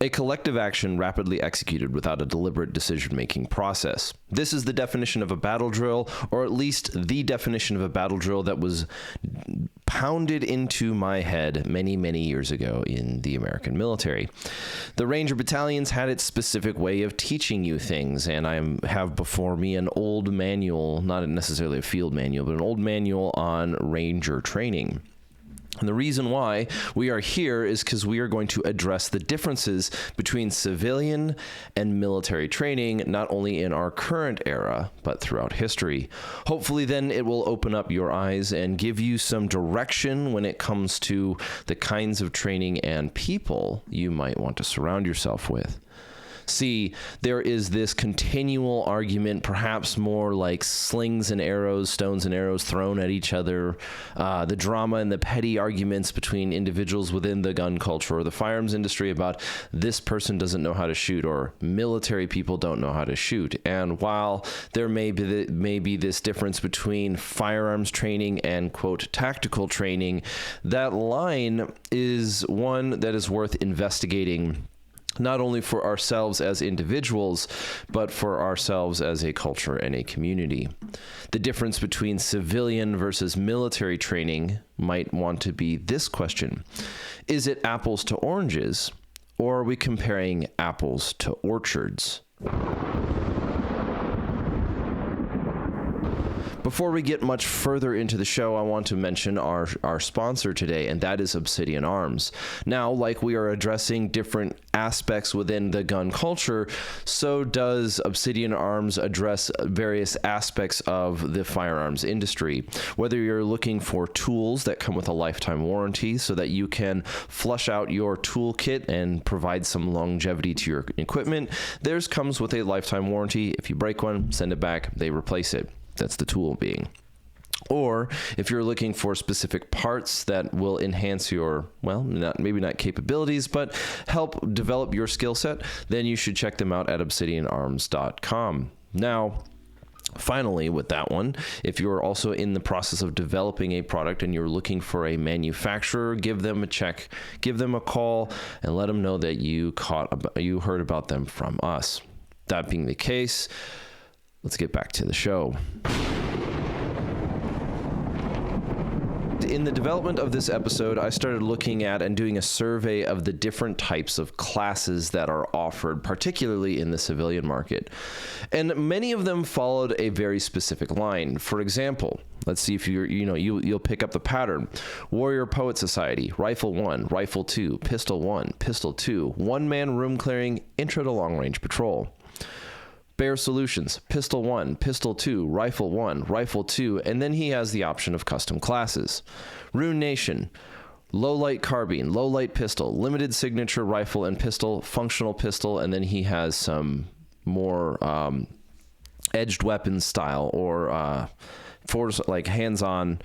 A collective action rapidly executed without a deliberate decision-making process. This is the definition of a battle drill, or at least the definition of a battle drill that was pounded into my head many, many years ago in the American military. The Ranger battalions had its specific way of teaching you things, and I have before me an old manual, not necessarily a field manual, but an old manual on Ranger training. And the reason why we are here is because we are going to address the differences between civilian and military training, not only in our current era, but throughout history. Hopefully then it will open up your eyes and give you some direction when it comes to the kinds of training and people you might want to surround yourself with. See, there is this continual argument, perhaps more like slings and arrows, stones and arrows thrown at each other, the drama and the petty arguments between individuals within the gun culture or the firearms industry about this person doesn't know how to shoot or military people don't know how to shoot. And while there may be this difference between firearms training and, quote, tactical training, that line is one that is worth investigating, not only for ourselves as individuals, but for ourselves as a culture and a community. The difference between civilian versus military training might want to be this question. Is it apples to oranges, or are we comparing apples to orchards? Before we get much further into the show, I want to mention our sponsor today, and that is Obsidian Arms. Now, like we are addressing different aspects within the gun culture, so does Obsidian Arms address various aspects of the firearms industry. Whether you're looking for tools that come with a lifetime warranty so that you can flush out your toolkit and provide some longevity to your equipment, theirs comes with a lifetime warranty. If you break one, send it back, they replace it. That's the tool being. Or if you're looking for specific parts that will enhance your, well, maybe not capabilities, but help develop your skill set, then you should check them out at obsidianarms.com. Now, finally, with that one, if you're also in the process of developing a product and you're looking for a manufacturer, give them a check, give them a call, and let them know that you heard about them from us. That being the case, let's get back to the show. In the development of this episode, I started looking at and doing a survey of the different types of classes that are offered, particularly in the civilian market. And many of them followed a very specific line. For example, let's see if you'll pick up the pattern. Warrior Poet Society, Rifle 1, Rifle 2, Pistol 1, Pistol 2, one-man room clearing, Intro to Long Range Patrol. Bear Solutions, Pistol 1, Pistol 2, Rifle 1, Rifle 2, and then he has the option of custom classes. Rune Nation, Low Light Carbine, Low Light Pistol, Limited Signature Rifle and Pistol, Functional Pistol, and then he has some more edged weapons style or force like hands-on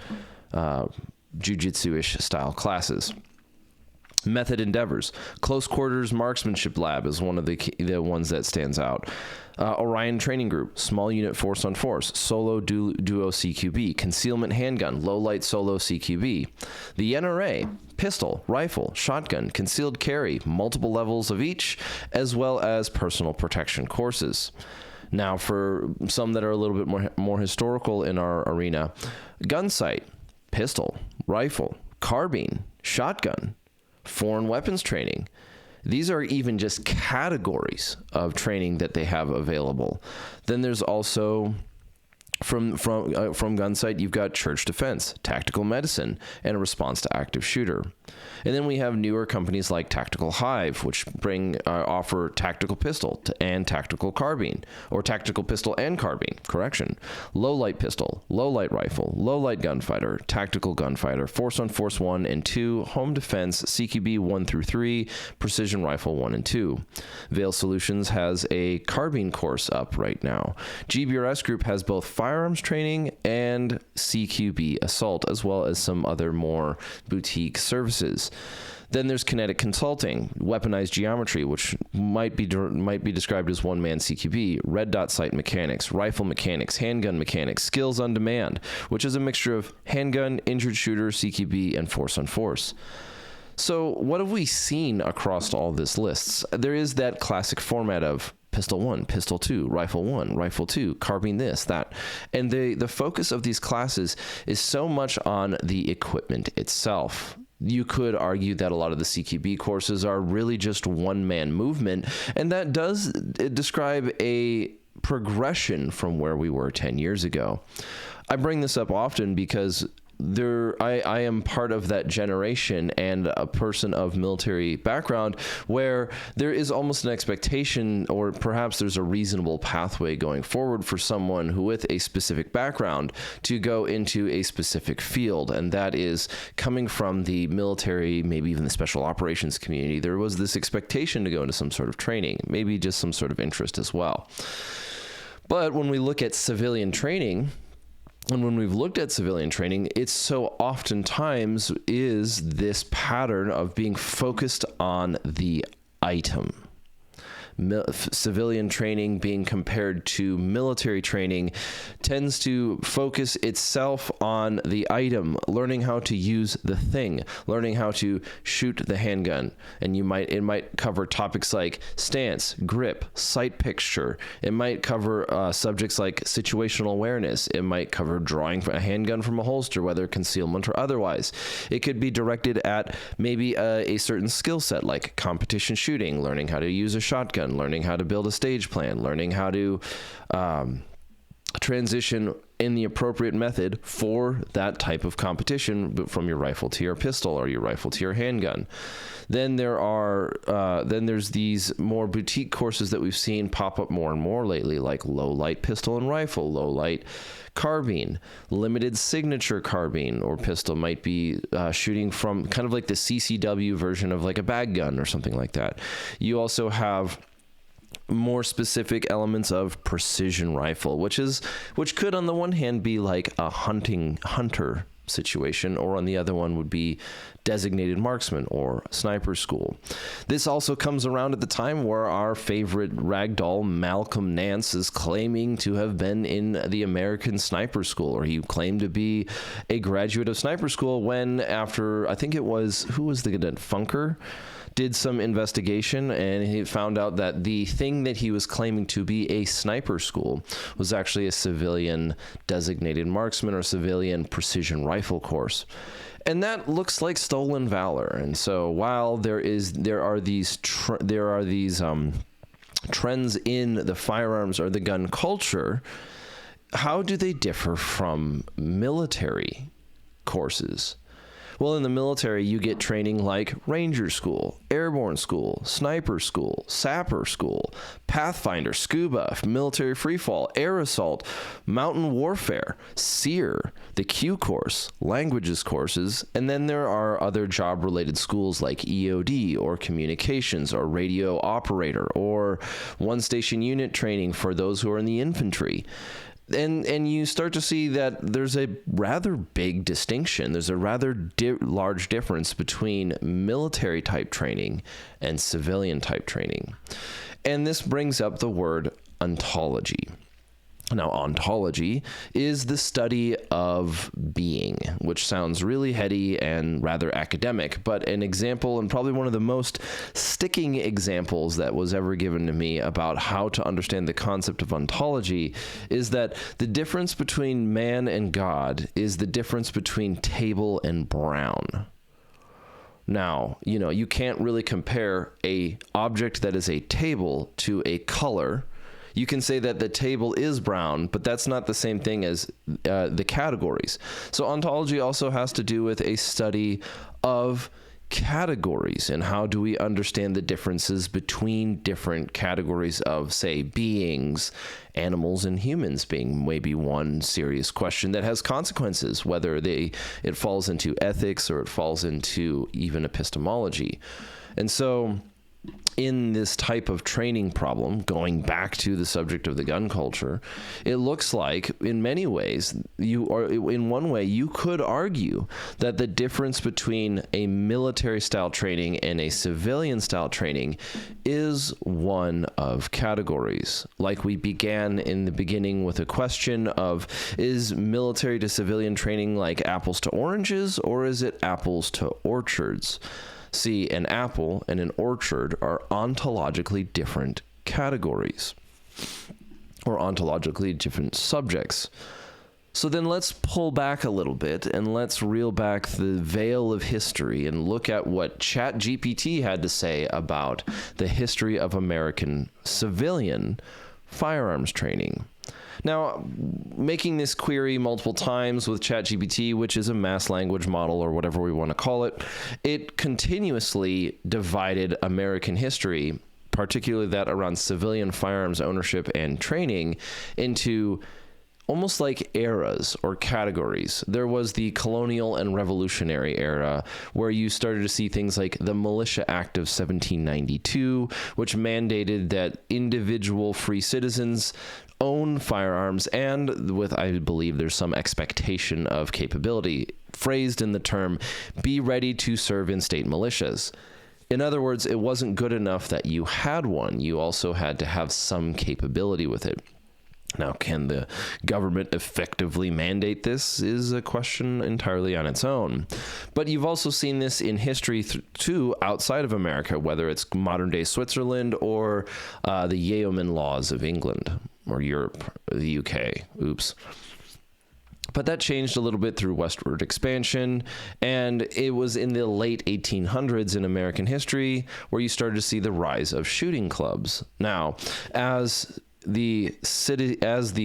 jiu-jitsu-ish style classes. Method Endeavors, Close Quarters Marksmanship Lab is one of the ones that stands out. Orion Training Group, Small Unit Force on Force, Solo Duo CQB, Concealment Handgun, Low Light Solo CQB. The NRA, Pistol, Rifle, Shotgun, Concealed Carry, multiple levels of each, as well as personal protection courses. Now, for some that are a little bit more historical in our arena, Gunsight, Pistol, Rifle, Carbine, Shotgun, Foreign weapons training. These are even just categories of training that they have available. Then there's also from Gunsight, you've got church defense, tactical medicine, and a response to active shooter. And then we have newer companies like Tactical Hive, which offer tactical pistol and tactical carbine, or tactical pistol and carbine, correction. Low light pistol, low light rifle, low light gunfighter, tactical gunfighter, Force on Force 1 and 2, home defense, CQB 1 through 3, precision rifle 1 and 2. Veil Solutions has a carbine course up right now. GBRS Group has both firearms training and CQB assault, as well as some other more boutique services. Then there's Kinetic Consulting, Weaponized Geometry, which might be described as one-man CQB, Red Dot Sight Mechanics, Rifle Mechanics, Handgun Mechanics, Skills on Demand, which is a mixture of handgun, injured shooter, CQB, and Force on Force. So what have we seen across all this lists? There is that classic format of pistol 1, pistol 2, rifle 1, rifle 2, carbine this, that. And the focus of these classes is so much on the equipment itself. You could argue that a lot of the CQB courses are really just one-man movement, and that does describe a progression from where we were 10 years ago. I bring this up often because I am part of that generation and a person of military background where there is almost an expectation, or perhaps there's a reasonable pathway going forward for someone who with a specific background to go into a specific field, and that is coming from the military, maybe even the special operations community. There was this expectation to go into some sort of training, maybe just some sort of interest as well. But when we look at civilian training, and when we've looked at civilian training, it's so oftentimes is this pattern of being focused on the item. Civilian training being compared to military training tends to focus itself on the item, learning how to use the thing, learning how to shoot the handgun. And it might cover topics like stance, grip, sight picture. It might cover subjects like situational awareness. It might cover drawing a handgun from a holster, whether concealment or otherwise. It could be directed at maybe a certain skill set like competition shooting, learning how to use a shotgun, learning how to build a stage plan, learning how to transition in the appropriate method for that type of competition from your rifle to your pistol or your rifle to your handgun. Then there's these more boutique courses that we've seen pop up more and more lately, like low light pistol and rifle, low light carbine, limited signature carbine or pistol might be shooting from kind of like the CCW version of like a bag gun or something like that. You also have more specific elements of precision rifle, which could on the one hand be like a hunter situation, or on the other one would be designated marksman or sniper school. This also comes around at the time where our favorite ragdoll Malcolm Nance is claiming to have been in the American Sniper School, or he claimed to be a graduate of sniper school when after, I think it was, who was the cadet, Funker? Did some investigation and he found out that the thing that he was claiming to be a sniper school was actually a civilian designated marksman or civilian precision rifle course. And that looks like stolen valor. And so while there are these trends in the firearms or the gun culture, how do they differ from military courses? Well, in the military, you get training like Ranger School, Airborne School, Sniper School, Sapper School, Pathfinder, Scuba, Military Freefall, Air Assault, Mountain Warfare, SEER, the Q course, languages courses, and then there are other job-related schools like EOD or communications or radio operator or one-station unit training for those who are in the infantry. And you start to see that there's a rather big distinction. There's a rather large difference between military type training and civilian type training. And this brings up the word ontology. Now, ontology is the study of being, which sounds really heady and rather academic, but an example, and probably one of the most sticking examples that was ever given to me about how to understand the concept of ontology is that the difference between man and God is the difference between table and brown. Now, you can't really compare a object that is a table to a color. You can say that the table is brown, but that's not the same thing as the categories. So ontology also has to do with a study of categories and how do we understand the differences between different categories of, say, beings, animals and humans being maybe one serious question that has consequences, whether it falls into ethics or it falls into even epistemology. And so in this type of training problem, going back to the subject of the gun culture, it looks like in many ways, in one way, you could argue that the difference between a military style training and a civilian style training is one of categories. Like we began in the beginning with a question of, is military to civilian training like apples to oranges, or is it apples to orchards? See, an apple and an orchard are ontologically different categories, or ontologically different subjects. So then let's pull back a little bit and let's reel back the veil of history and look at what ChatGPT had to say about the history of American civilian firearms training. Now, making this query multiple times with ChatGPT, which is a mass language model or whatever we want to call it, it continuously divided American history, particularly that around civilian firearms ownership and training, into almost like eras or categories. There was the colonial and revolutionary era, where you started to see things like the Militia Act of 1792, which mandated that individual free citizens own firearms, and with, I believe, there's some expectation of capability, phrased in the term, be ready to serve in state militias. In other words, it wasn't good enough that you had one. You also had to have some capability with it. Now, can the government effectively mandate this is a question entirely on its own. But you've also seen this in history too, outside of America, whether it's modern-day Switzerland or the Yeoman laws of England or Europe, the UK. Oops. But that changed a little bit through westward expansion, and it was in the late 1800s in American history where you started to see the rise of shooting clubs. Now, as the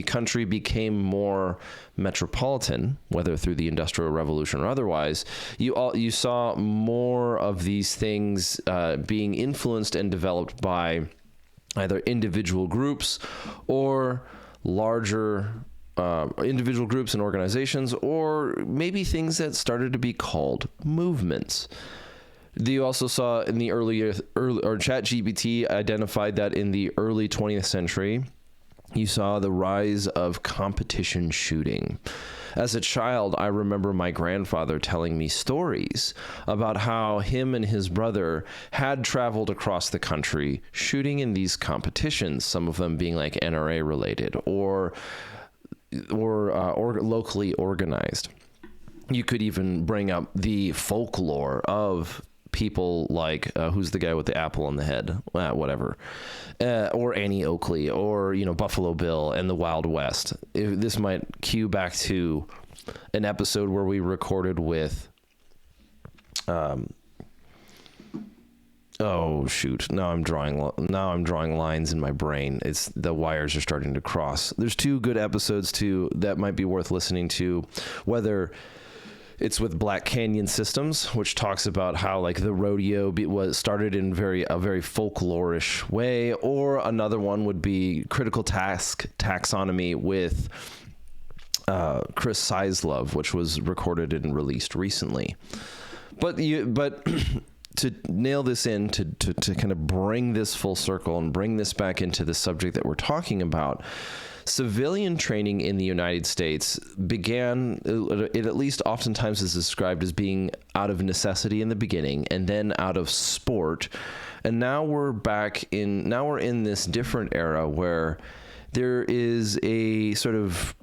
country became more metropolitan, whether through the Industrial Revolution or otherwise, you saw more of these things being influenced and developed by either individual groups or larger individual groups and organizations, or maybe things that started to be called movements. You also saw in the early or ChatGPT identified that in the early 20th century, you saw the rise of competition shooting. As a child, I remember my grandfather telling me stories about how him and his brother had traveled across the country shooting in these competitions, some of them being like NRA related or locally organized. You could even bring up the folklore of people like who's the guy with the apple on the head, whatever, or Annie Oakley, or Buffalo Bill and the Wild West. This might cue back to an episode where we recorded with oh shoot, now I'm drawing lines in my brain. It's the wires are starting to cross. There's two good episodes too that might be worth listening to, whether it's with Black Canyon Systems, which talks about how like the rodeo was started in a very folklorish way, or another one would be Critical Taxonomy with Chris Sizlove, which was recorded and released recently. But to nail this in, to kind of bring this full circle and bring this back into the subject that we're talking about, civilian training in the United States began, it at least oftentimes is described as being out of necessity in the beginning and then out of sport. And now we're in this different era where there is a sort of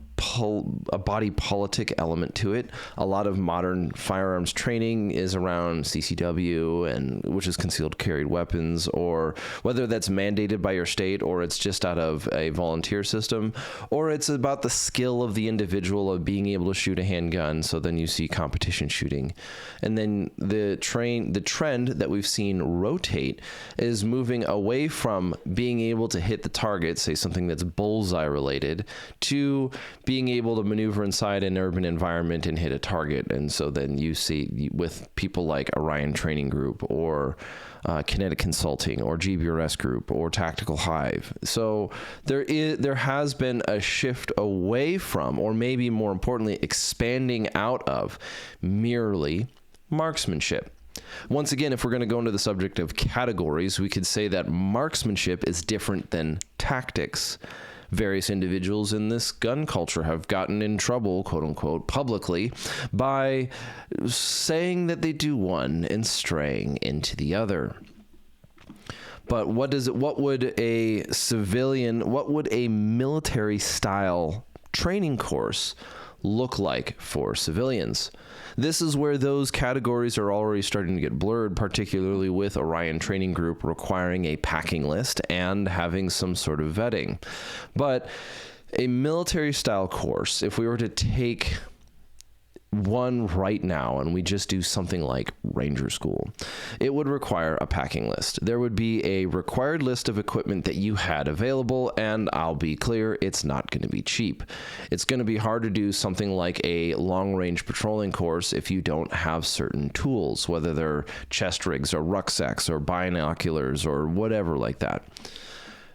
a body politic element to it. A lot of modern firearms training is around CCW, and which is concealed carried weapons, or whether that's mandated by your state or it's just out of a volunteer system, or it's about the skill of the individual of being able to shoot a handgun. So then you see competition shooting. And then the trend that we've seen rotate is moving away from being able to hit the target, say something that's bullseye related, to being able to maneuver inside an urban environment and hit a target. And so then you see with people like Orion Training Group or Kinetic Consulting or GBRS Group or Tactical Hive. So there has been a shift away from, or maybe more importantly, expanding out of merely marksmanship. Once again, if we're going to go into the subject of categories, we could say that marksmanship is different than tactics. Various individuals in this gun culture have gotten in trouble, quote unquote, publicly by saying that they do one and straying into the other. But what would a military style training course look like for civilians? This is where those categories are already starting to get blurred, particularly with Orion Training Group requiring a packing list and having some sort of vetting. But a military style course, if we were to take one right now and we just do something like Ranger School, it would require a packing list. There would be a required list of equipment that you had available, and I'll be clear, it's not going to be cheap. It's going to be hard to do something like a long-range patrolling course if you don't have certain tools, whether they're chest rigs or rucksacks or binoculars or whatever like that.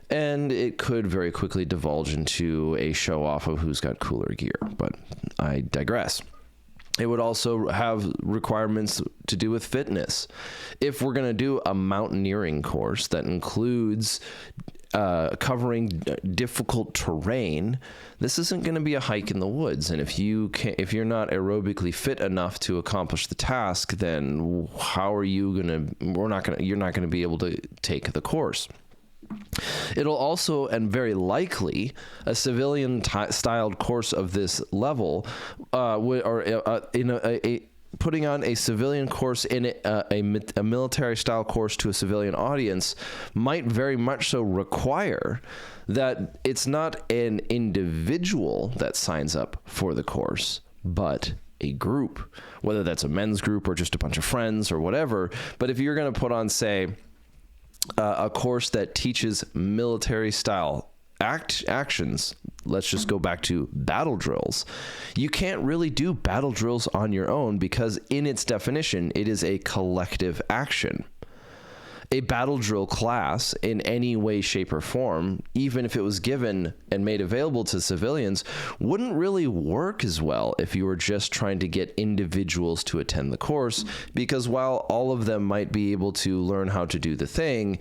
And it could very quickly divulge into a show-off of who's got cooler gear, but I digress. It would also have requirements to do with fitness. If we're going to do a mountaineering course that includes covering difficult terrain, this isn't going to be a hike in the woods. And if you're not aerobically fit enough to accomplish the task, then how are you going to? You're not going to be able to take the course. It'll also, and very likely, a civilian styled course of this level, putting on a civilian course in a military style course to a civilian audience might very much so require that it's not an individual that signs up for the course, but a group, whether that's a men's group or just a bunch of friends or whatever. But if you're going to put on, say, a course that teaches military style actions, let's just go back to battle drills. You can't really do battle drills on your own because in its definition, it is a collective action. A battle drill class in any way, shape, or form, even if it was given and made available to civilians, wouldn't really work as well if you were just trying to get individuals to attend the course, because while all of them might be able to learn how to do the thing,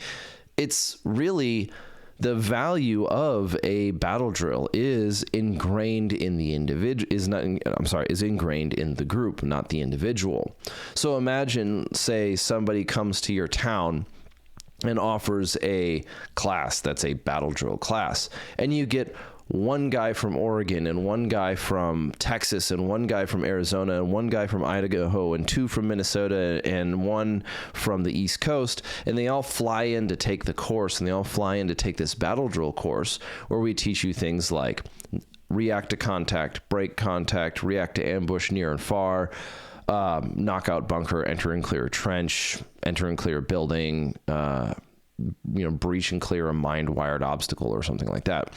it's really the value of a battle drill is ingrained in the is ingrained in the group, not the individual. So imagine, say, somebody comes to your town and offers a class that's a battle drill class, and you get one guy from Oregon and one guy from Texas and one guy from Arizona and one guy from Idaho and two from Minnesota and one from the East Coast, and they all fly in to take the course, and they all fly in to take this battle drill course where we teach you things like react to contact, break contact, react to ambush near and far, knockout bunker, enter and clear a trench, enter and clear a building, breach and clear a mind-wired obstacle or something like that.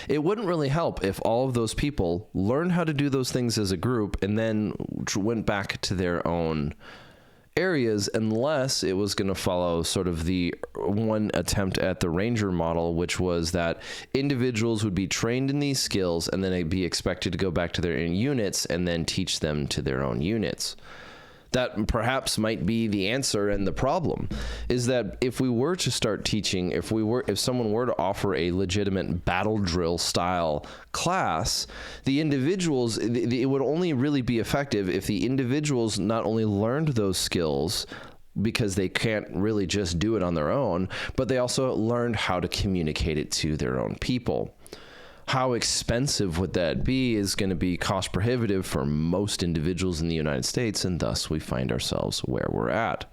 It wouldn't really help if all of those people learned how to do those things as a group and then went back to their own areas, unless it was going to follow sort of the one attempt at the Ranger model, which was that individuals would be trained in these skills and then they'd be expected to go back to their own units and then teach them to their own units. That perhaps might be the answer, and the problem is that if we were to start teaching, if someone were to offer a legitimate battle drill style class, the individuals, it would only really be effective if the individuals not only learned those skills, because they can't really just do it on their own, but they also learned how to communicate it to their own people. How expensive would that be is going to be cost prohibitive for most individuals in the United States, and thus we find ourselves where we're at.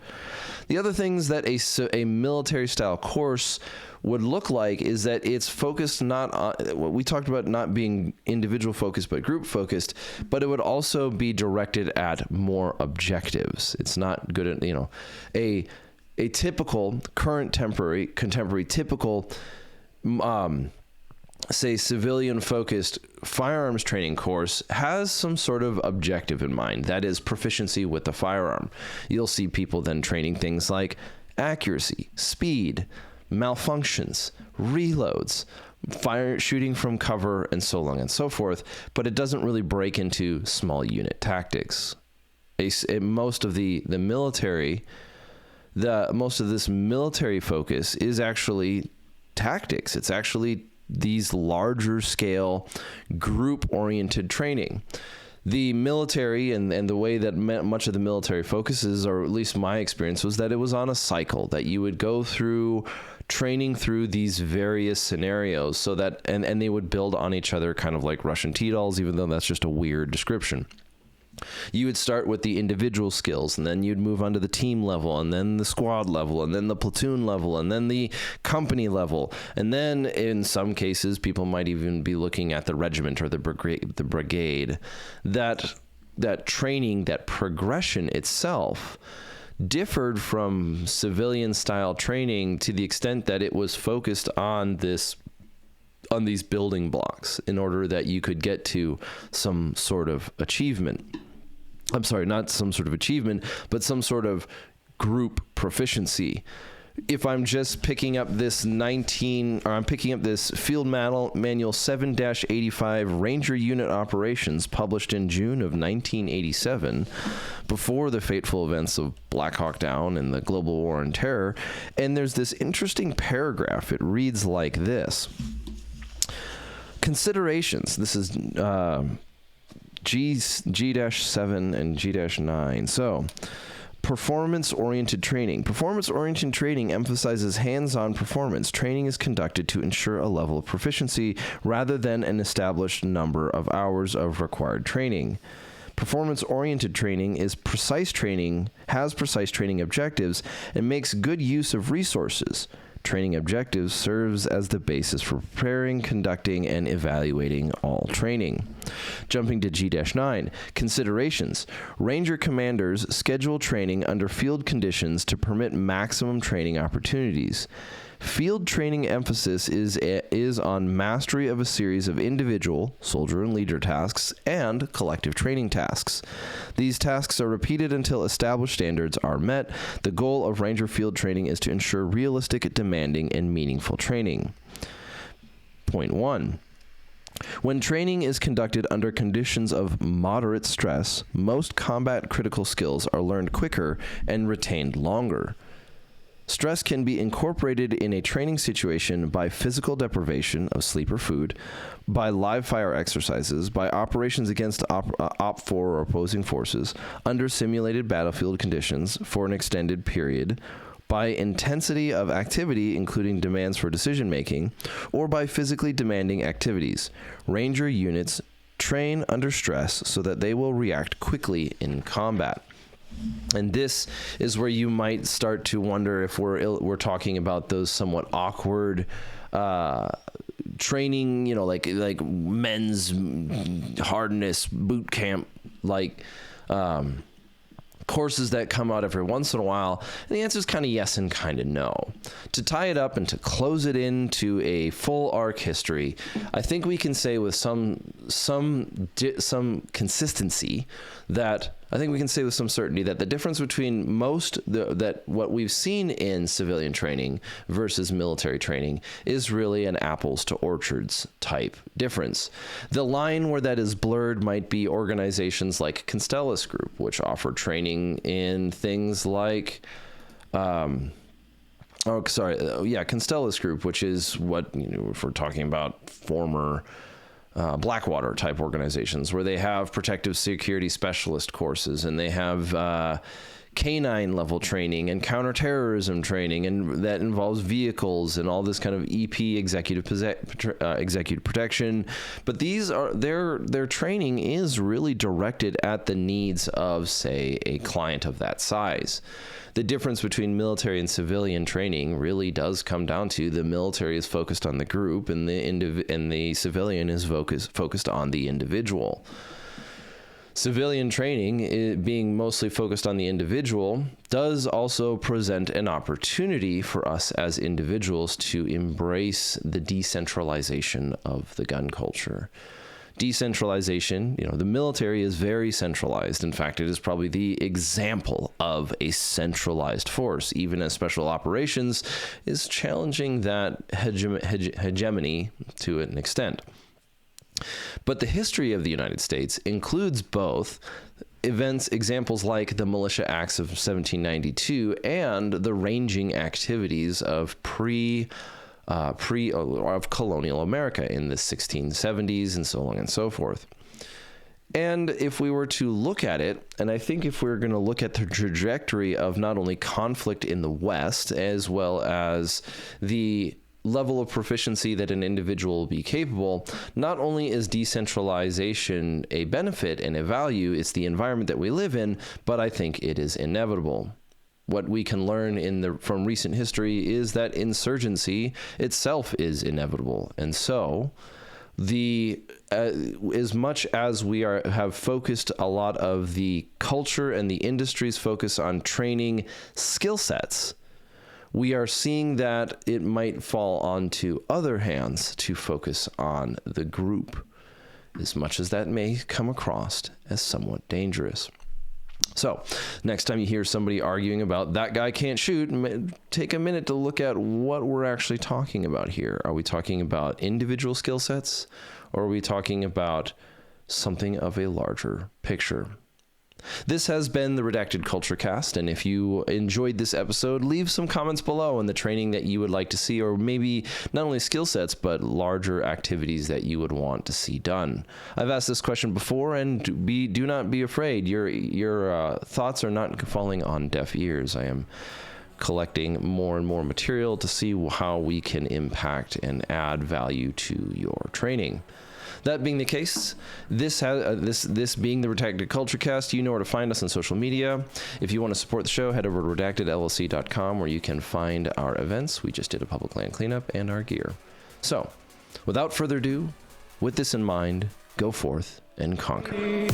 The other things that a military style course would look like is that it's focused not on what we talked about, not being individual focused but group focused, but it would also be directed at more objectives. It's not good at, a typical contemporary typical say civilian-focused firearms training course has some sort of objective in mind. That is proficiency with the firearm. You'll see people then training things like accuracy, speed, malfunctions, reloads, shooting from cover, and so on and so forth. But it doesn't really break into small unit tactics. Most of this military focus is actually tactics. It's actually these larger scale group oriented training. The military and the way that much of the military focuses, or at least my experience, was that it was on a cycle, that you would go through training through these various scenarios so that, and they would build on each other, kind of like Russian tea dolls, even though that's just a weird description. You would start with the individual skills, and then you'd move on to the team level, and then the squad level, and then the platoon level, and then the company level. And then in some cases, people might even be looking at the regiment or the brigade. That training, that progression itself differed from civilian style training to the extent that it was focused on these building blocks in order that you could get to some sort of achievement. I'm sorry, not some sort of achievement, but some sort of group proficiency. If I'm just picking up this Field Manual 7-85 Ranger Unit Operations, published in June of 1987, before the fateful events of Black Hawk Down and the global war on terror, and there's this interesting paragraph. It reads like this. Considerations. This is G-7 and G-9. So, performance-oriented training. Performance-oriented training emphasizes hands-on performance. Training is conducted to ensure a level of proficiency rather than an established number of hours of required training. Performance-oriented training has precise training objectives, and makes good use of resources. Training objectives serves as the basis for preparing, conducting, and evaluating all training. Jumping to G-9, considerations. Ranger commanders schedule training under field conditions to permit maximum training opportunities. Field training emphasis is on mastery of a series of individual, soldier and leader tasks, and collective training tasks. These tasks are repeated until established standards are met. The goal of Ranger field training is to ensure realistic, demanding, and meaningful training. Point 1. When training is conducted under conditions of moderate stress, most combat critical skills are learned quicker and retained longer. Stress can be incorporated in a training situation by physical deprivation of sleep or food, by live fire exercises, by operations against OP4 or opposing forces, under simulated battlefield conditions for an extended period, by intensity of activity, including demands for decision-making, or by physically demanding activities. Ranger units train under stress so that they will react quickly in combat. And this is where you might start to wonder if we're talking about those somewhat awkward training, like men's hardness boot camp, courses that come out every once in a while. And the answer is kind of yes and kind of no. To tie it up and to close it into a full arc history, I think we can say with some consistency that with some certainty that the difference between what we've seen in civilian training versus military training is really an apples to orchards type difference. The line where that is blurred might be organizations like Constellus Group, which offer training in things like Constellus Group, which is what, if we're talking about former Blackwater type organizations, where they have protective security specialist courses, and they have canine level training and counterterrorism training, and that involves vehicles and all this kind of EP executive protection. But these are their training is really directed at the needs of, say, a client of that size. The difference between military and civilian training really does come down to the military is focused on the group, and the civilian is focused on the individual. Civilian training, being mostly focused on the individual, does also present an opportunity for us as individuals to embrace the decentralization of the gun culture. Decentralization, the military is very centralized. In fact, it is probably the example of a centralized force, even as special operations is challenging that hegemony to an extent. But the history of the United States includes both examples like the Militia Acts of 1792 and the ranging activities of of colonial America in the 1670s and so on and so forth. And if we were to look at it, and I think if we're going to look at the trajectory of not only conflict in the West, as well as the level of proficiency that an individual will be capable, not only is decentralization a benefit and a value, it's the environment that we live in, but I think it is inevitable. What we can learn from recent history is that insurgency itself is inevitable. And so as much as we have focused a lot of the culture and the industry's focus on training skill sets, we are seeing that it might fall onto other hands to focus on the group, as much as that may come across as somewhat dangerous. So next time you hear somebody arguing about that guy can't shoot, take a minute to look at what we're actually talking about here. Are we talking about individual skill sets, or are we talking about something of a larger picture? This has been the Redacted Culture Cast, and if you enjoyed this episode, leave some comments below on the training that you would like to see, or maybe not only skill sets, but larger activities that you would want to see done. I've asked this question before, and do not be afraid. Your thoughts are not falling on deaf ears. I am collecting more and more material to see how we can impact and add value to your training. That being the case, this being the Redacted Culture Cast, you know where to find us on social media. If you want to support the show, head over to redactedllc.com, where you can find our events. We just did a public land cleanup, and our gear. So, without further ado, with this in mind, go forth and conquer.